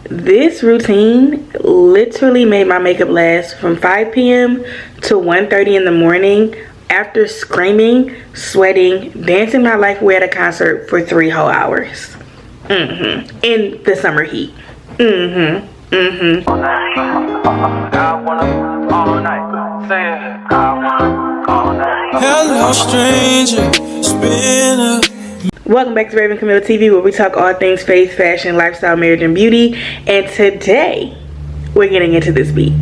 This routine literally made my makeup last from 5 p.m. to 1:30 in the morning after screaming, sweating, dancing my life away at a concert for 3 whole hours. In the summer heat. Hello, stranger. Spinner. Welcome back to Raven Camille TV, where we talk all things faith, fashion, lifestyle, marriage, and beauty. And today, we're getting into this beat.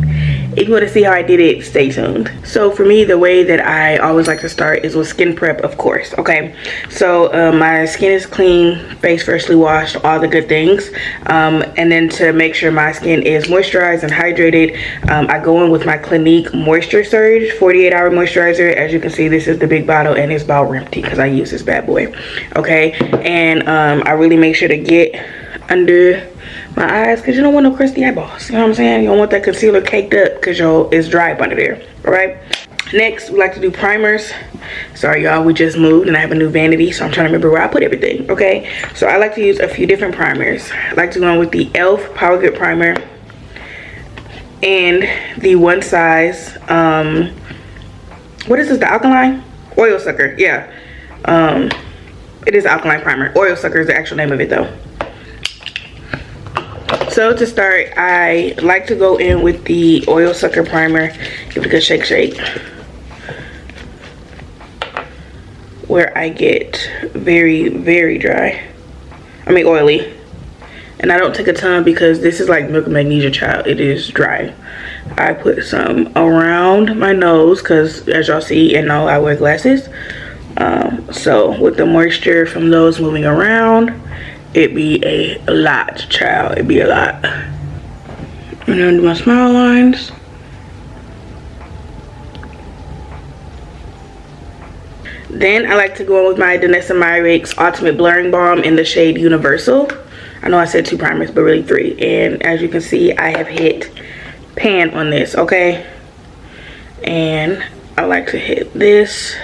If you want to see how I did it, stay tuned. So for me, the way that I always like to start is with skin prep, of course, okay? So my skin is clean, face freshly washed, all the good things. And then to make sure my skin is moisturized and hydrated, I go in with my Clinique Moisture Surge 48-hour moisturizer. As you can see, this is the big bottle and it's about empty because I use this bad boy, okay? And I really make sure to get under my eyes because you don't want no crusty eyeballs. You know what I'm saying? You don't want that concealer caked up because it's dry up under there. All right. Next, we like to do primers. Sorry, y'all. We just moved and I have a new vanity, so I'm trying to remember where I put everything. Okay. So I like to use a few different primers. I like to go in with the e.l.f. Power Grip Primer and the One Size. What is this? The Alkaline Oil Sucker. Yeah. It is Alkaline Primer. Oil Sucker is the actual name of it, though. So to start, I like to go in with the Oil Sucker Primer. Give it a good shake. Where I get very, very dry. I mean oily. And I don't take a ton because this is like Milk and Magnesia, child. It is dry. I put some around my nose because as y'all see and know, I wear glasses. So with the moisture from those moving around, it be a lot, child. It be a lot. And then do my smile lines. Then I like to go in with my Danessa Myricks Ultimate Blurring Balm in the shade Universal. I know I said 2 primers, but really 3. And as you can see, I have hit pan on this, okay? And I like to hit this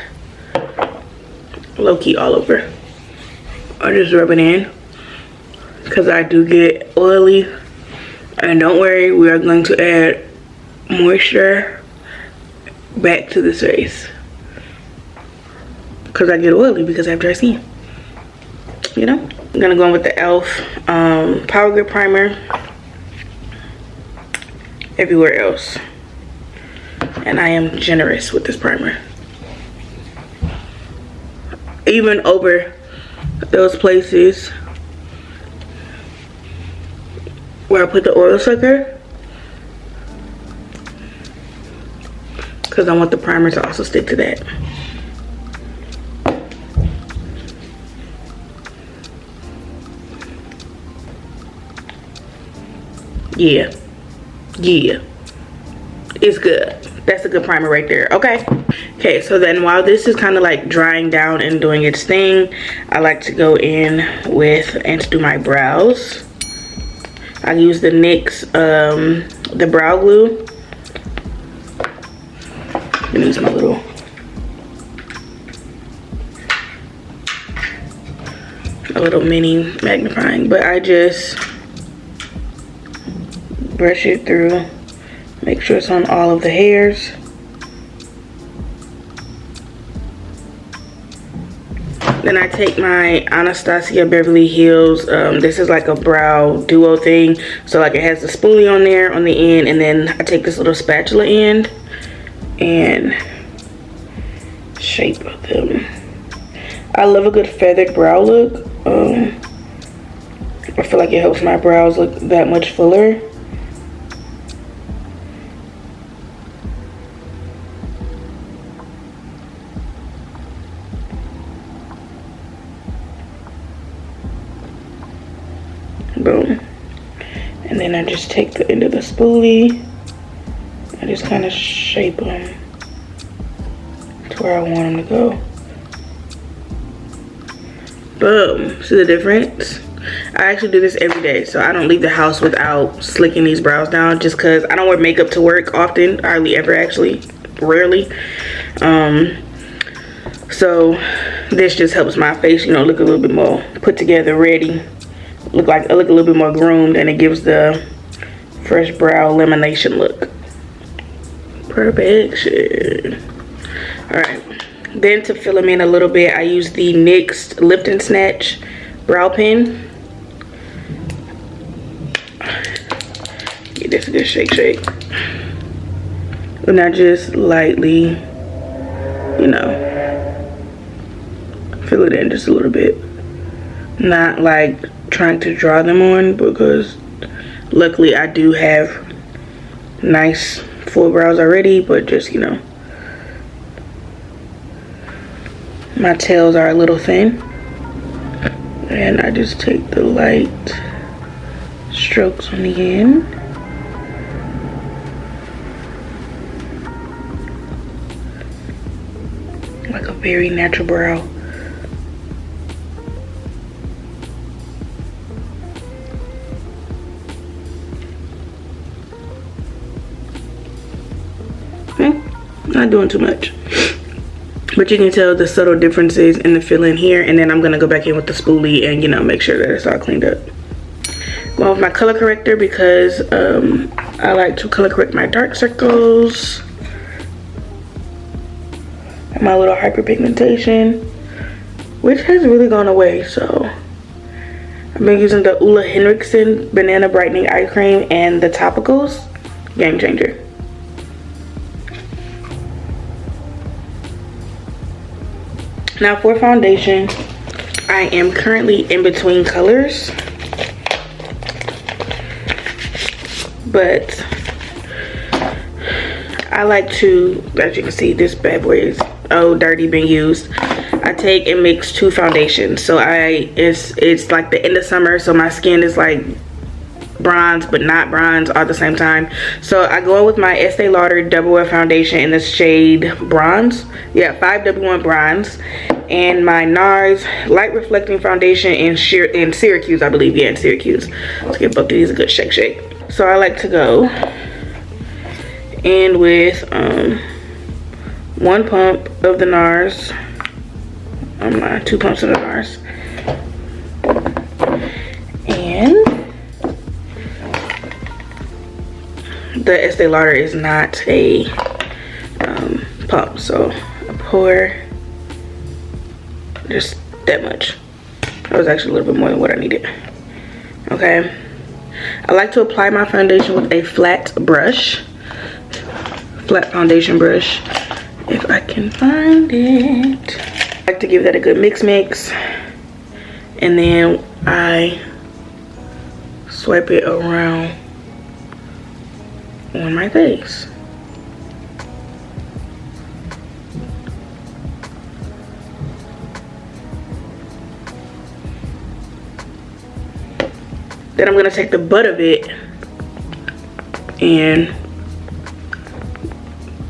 low-key all over. Or just rub it in, because I do get oily. And don't worry, we are going to add moisture back to this face, because I get oily because I have dry skin, you know. I'm gonna go in with the e.l.f. Power Grip Primer everywhere else, and I am generous with this primer, even over those places where I put the oil sucker, because I want the primer to also stick to that. Yeah, it's good. That's a good primer right there. Okay, so then while this is kind of like drying down and doing its thing, I like to go in with and to do my brows. I use the NYX the brow glue. I'm gonna use my little mini magnifying, but I just brush it through, make sure it's on all of the hairs. Then I take my Anastasia Beverly Hills, this is like a brow duo thing, so like it has the spoolie on there on the end, and then I take this little spatula end and shape them. I love a good feathered brow look. I feel like it helps my brows look that much fuller. Boom. And then I just take the end of the spoolie, I just kind of shape them to where I want them to go. Boom. See the difference? I actually do this every day, so I don't leave the house without slicking these brows down, just because I don't wear makeup to work often, hardly ever, actually, rarely. So this just helps my face, you know, look a little bit more put together, ready look a little bit more groomed, and it gives the fresh brow lamination look. Perfection. All right. Then to fill them in a little bit, I use the NYX Lift and Snatch brow pen. Get this a good shake. And I just lightly, you know, fill it in just a little bit. Not like trying to draw them on, because luckily I do have nice full brows already, but just, you know, my tails are a little thin, and I just take the light strokes on the end. Like a very natural brow. Not doing too much, but you can tell the subtle differences in the fill-in here. And then I'm gonna go back in with the spoolie and, you know, make sure that it's all cleaned up. Going with my color corrector, because I like to color correct my dark circles and my little hyperpigmentation, which has really gone away. So I've been using the Ole Henriksen Banana Brightening Eye Cream and the topicals. Game changer. Now for foundation, I am currently in between colors, but I like to, as you can see, this bad boy is dirty, been used. I take and mix two foundations. So it's like the end of summer, so my skin is like bronze but not bronze all at the same time. So I go in with my Estee Lauder Double Wear foundation in the shade bronze, 5W1 bronze, and my NARS light reflecting foundation in Syracuse, I believe. In Syracuse. Let's give both of these a good shake. So I like to go in with one pump of the NARS, two pumps of the NARS, and the Estee Lauder is not a pump, so I pour just that much. That was actually a little bit more than what I needed. Okay, I like to apply my foundation with a flat foundation brush, if I can find it. I like to give that a good mix, and then I swipe it around on my face. Then I'm gonna take the butt of it and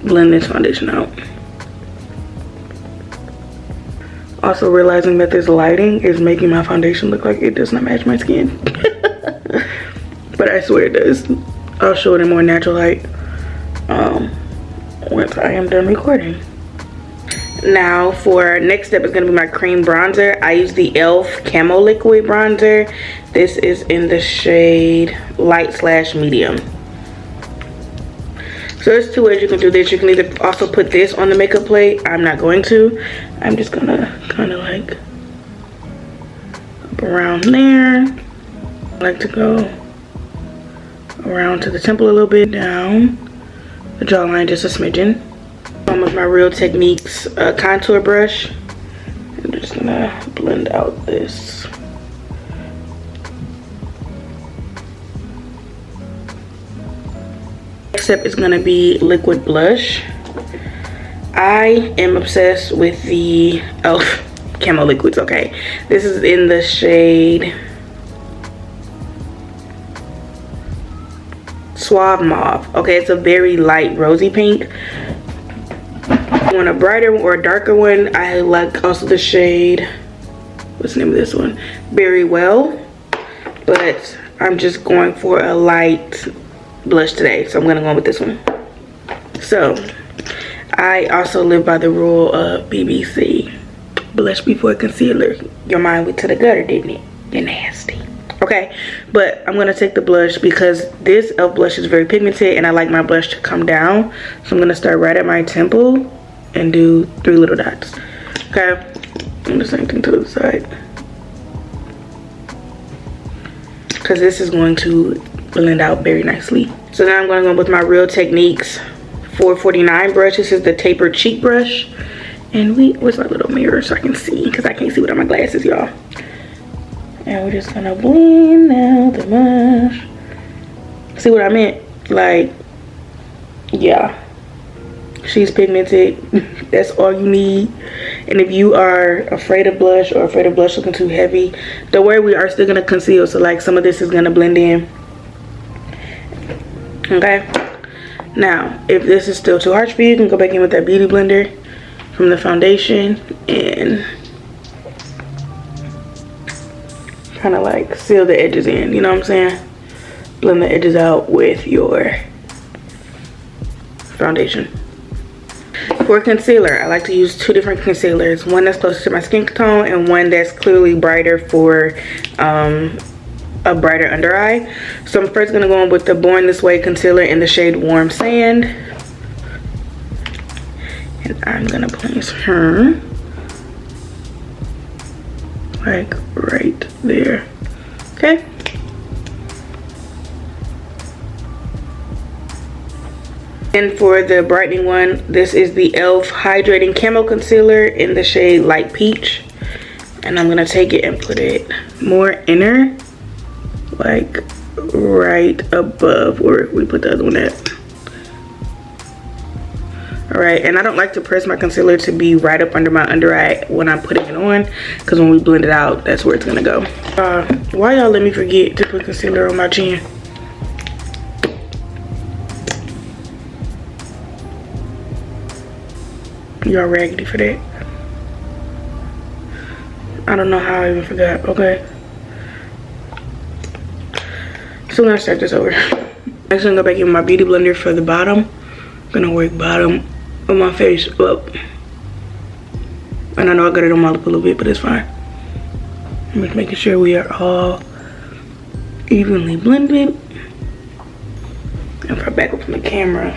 blend this foundation out. Also realizing that this lighting is making my foundation look like it does not match my skin. But I swear it does. I'll show it in more natural light once I am done recording. Now for next step is going to be my cream bronzer. I use the e.l.f. Camo Liquid Bronzer. This is in the shade light/medium. So there's two ways you can do this. You can either also put this on the makeup plate. I'm not going to. I'm just gonna kind of like up around there. I like to go around to the temple a little bit, down the jawline just a smidgen. With my Real Techniques contour brush, I'm just gonna blend out this. Next step is gonna be liquid blush. I am obsessed with the e.l.f. Camo Liquids. Okay, this is in the shade Suave Mauve. Okay, it's a very light rosy pink. If you want a brighter or a darker one, I like also the shade, what's the name of this one? Very Well. But I'm just going for a light blush today, so I'm gonna go with this one. So I also live by the rule of BBC, blush before concealer. Your mind went to the gutter, didn't it? You're nasty. Okay, but I'm gonna take the blush because this e.l.f. blush is very pigmented and I like my blush to come down. So I'm gonna start right at my temple and do 3 little dots. Okay, do the same thing to the side. Because this is going to blend out very nicely. So now I'm gonna go with my Real Techniques 449 brush. This is the tapered cheek brush. And where's my little mirror so I can see? Because I can't see without my glasses, y'all. And we're just gonna blend out the blush. See what I meant? Like, yeah. She's pigmented. That's all you need. And if you are afraid of blush or afraid of blush looking too heavy, don't worry, we are still gonna conceal. So like some of this is gonna blend in. Okay. Now, if this is still too harsh for you, you can go back in with that beauty blender from the foundation and kind of like seal the edges in, you know what I'm saying? Blend the edges out with your foundation. For concealer, I like to use 2 different concealers. One that's closer to my skin tone and one that's clearly brighter for a brighter under eye. So I'm first gonna go in with the Born This Way concealer in the shade Warm Sand. And I'm gonna place her like right there. Okay. And for the brightening one, this is the e.l.f. Hydrating Camo Concealer in the shade Light Peach. And I'm gonna take it and put it more inner, like right above where we put the other one at. Alright, and I don't like to press my concealer to be right up under my under eye when I'm putting it on, because when we blend it out, that's where it's gonna go. Why y'all let me forget to put concealer on my chin? Y'all raggedy for that. I don't know how I even forgot. Okay. So I'm gonna start this over. Next, I'm gonna go back in my beauty blender for the bottom. I'm gonna work bottom of my face up. And I know I got it on my lip a little bit, but it's fine. I'm just making sure we are all evenly blended. And if I back up from the camera,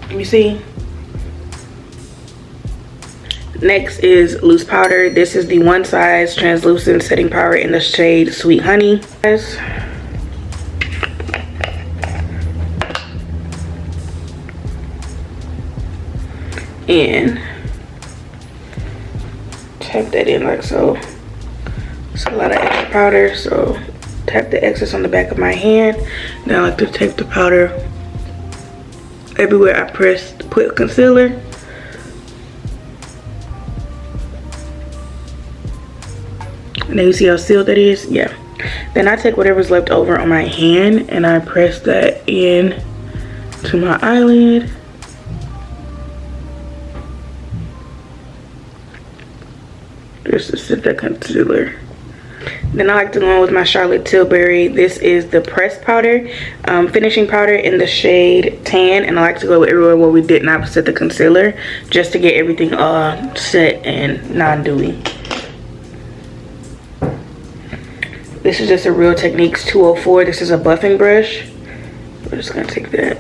you see? Next is loose powder. This is the One Size translucent setting powder in the shade Sweet Honey. And tap that in like so. It's a lot of extra powder, so tap the excess on the back of my hand. Now I like to take the powder everywhere I put concealer. And then you see how sealed that is? Yeah. Then I take whatever's left over on my hand and I press that in to my eyelid. Just to set that concealer. Then I like to go in with my Charlotte Tilbury. This is the pressed powder, finishing powder in the shade Tan. And I like to go everywhere where we did not set the concealer, just to get everything set and non-dewy. This is just a Real Techniques 204. This is a buffing brush. We're just gonna take that.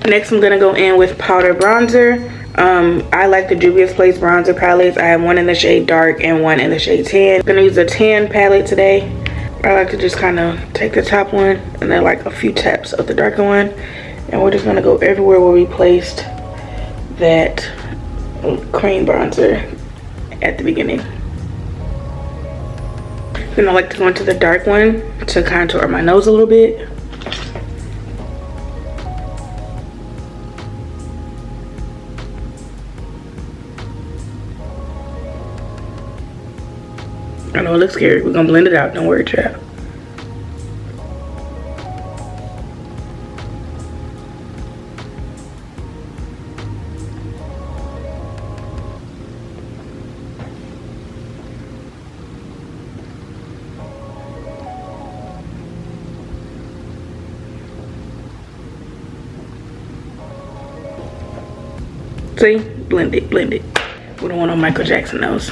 Next, I'm gonna go in with powder bronzer. I like the Juvia's Place bronzer palettes. I have one in the shade dark and one in the shade tan. I'm gonna use a tan palette today. I like to just kind of take the top one and then like a few taps of the darker one. And we're just gonna go everywhere where we placed that cream bronzer at the beginning. Then I like to go into the dark one to contour my nose a little bit. I know it looks scary. We're gonna blend it out. Don't worry, child. See? Blend it, blend it. We don't want no Michael Jackson nose.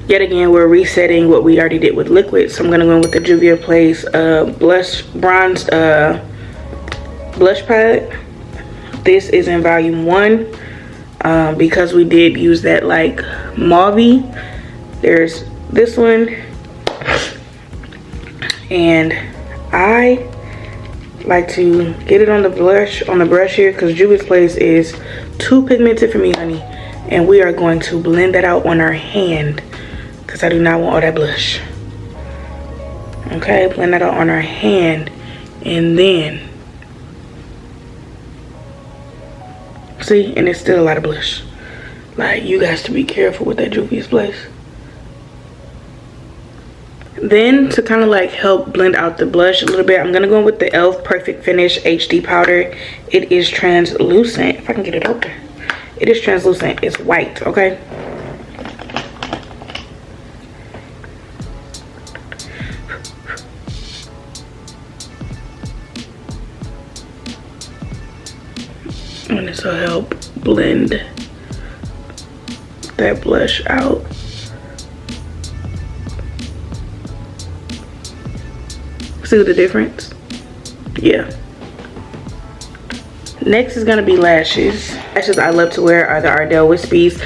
Yet again, we're resetting what we already did with liquid. So I'm gonna go in with the Juvia's Place bronzed blush palette. This is in volume 1. Because we did use that like mauve-y. There's this one. And I like to get it on the brush here because Juvia's Place is too pigmented for me, honey. And we are going to blend that out on our hand because I do not want all that blush. Okay, blend that out on our hand, and then see, and it's still a lot of blush. Like, you guys to be careful with that Juvia's Place. Then to kind of like help blend out the blush a little bit, I'm gonna go in with the e.l.f. Perfect Finish HD powder. It is translucent. If I can get it open. It is translucent. It's white, okay? And this will help blend that blush out. See the difference? Yeah. Next is gonna be lashes. Lashes I love to wear are the Ardell Wispies.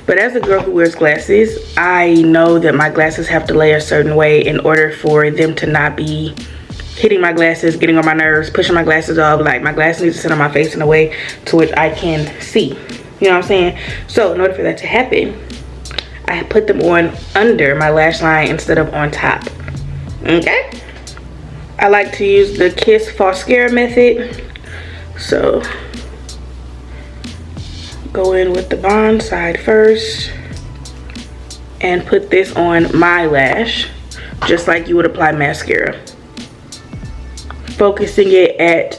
But as a girl who wears glasses, I know that my glasses have to lay a certain way in order for them to not be hitting my glasses, getting on my nerves, pushing my glasses off. Like, my glasses need to sit on my face in a way to which I can see. You know what I'm saying? So in order for that to happen, I put them on under my lash line instead of on top. Okay? I like to use the Kiss Foscara method. So go in with the bond side first and put this on my lash just like you would apply mascara. Focusing it at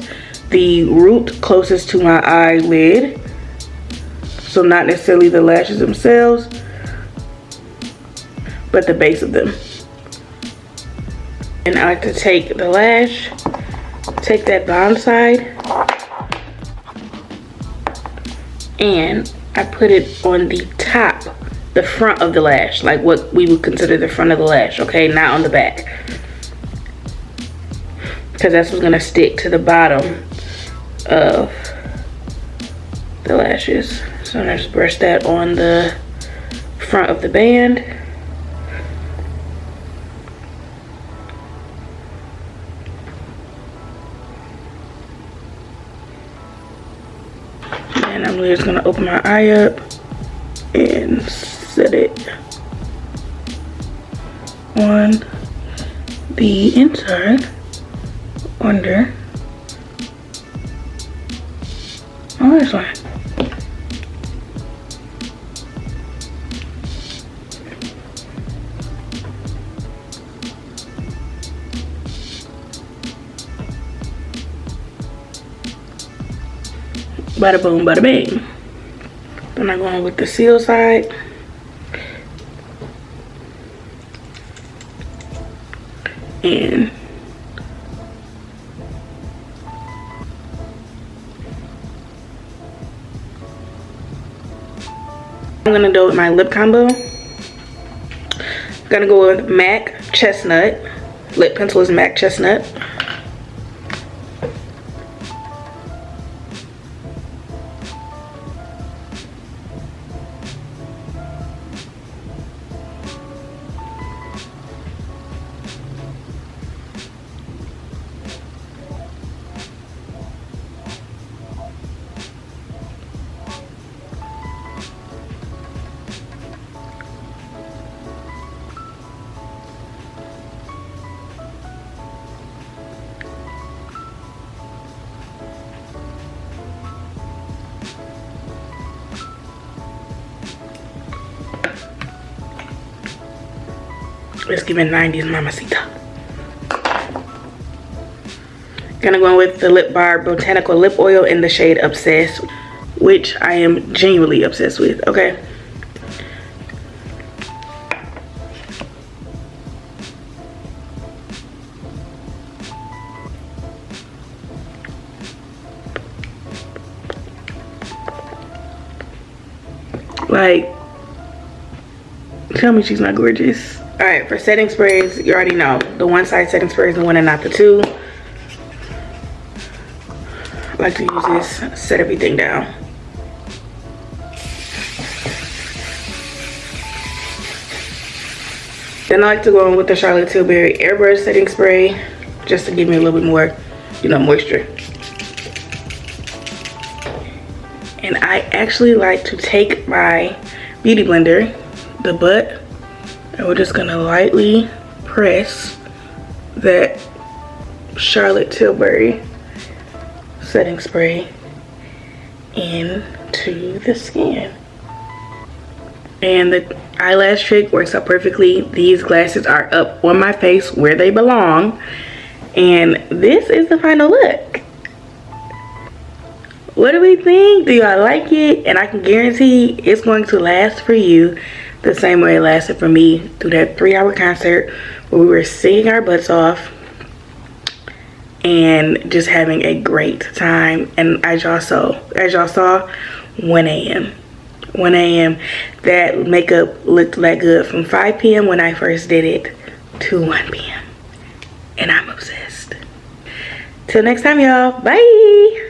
the root closest to my eyelid. So not necessarily the lashes themselves, but the base of them. And I like to take the lash, take that bond side, and I put it on the top, the front of the lash, like what we would consider the front of the lash, okay? Not on the back. Because that's what's gonna stick to the bottom of the lashes. So I'm gonna just brush that on the front of the band. And I'm just gonna open my eye up and set it on the inside under my lash line. Bada boom, bada bang. Then I'm going with the seal side. And I'm gonna do with my lip combo. I'm gonna go with MAC Chestnut. Lip pencil is MAC Chestnut. Let's give it 90s Mamacita. Gonna go in with the Lip Bar Botanical Lip Oil in the shade Obsessed, which I am genuinely obsessed with, okay? Like, tell me she's not gorgeous. All right, for setting sprays, you already know. The one side setting spray is the one and not the two. I like to use this, set everything down. Then I like to go in with the Charlotte Tilbury Airbrush setting spray, just to give me a little bit more, you know, moisture. And I actually like to take my beauty blender, the butt, and we're just gonna lightly press that Charlotte Tilbury setting spray into the skin. And the eyelash trick works out perfectly. These glasses are up on my face where they belong. And this is the final look. What do we think? Do y'all like it? And I can guarantee it's going to last for you the same way it lasted for me through that 3-hour concert where we were singing our butts off and just having a great time. And as y'all saw, 1 a.m. 1 a.m. that makeup looked that good from 5 p.m. when I first did it to 1 p.m. and I'm obsessed. Till next time, y'all. Bye.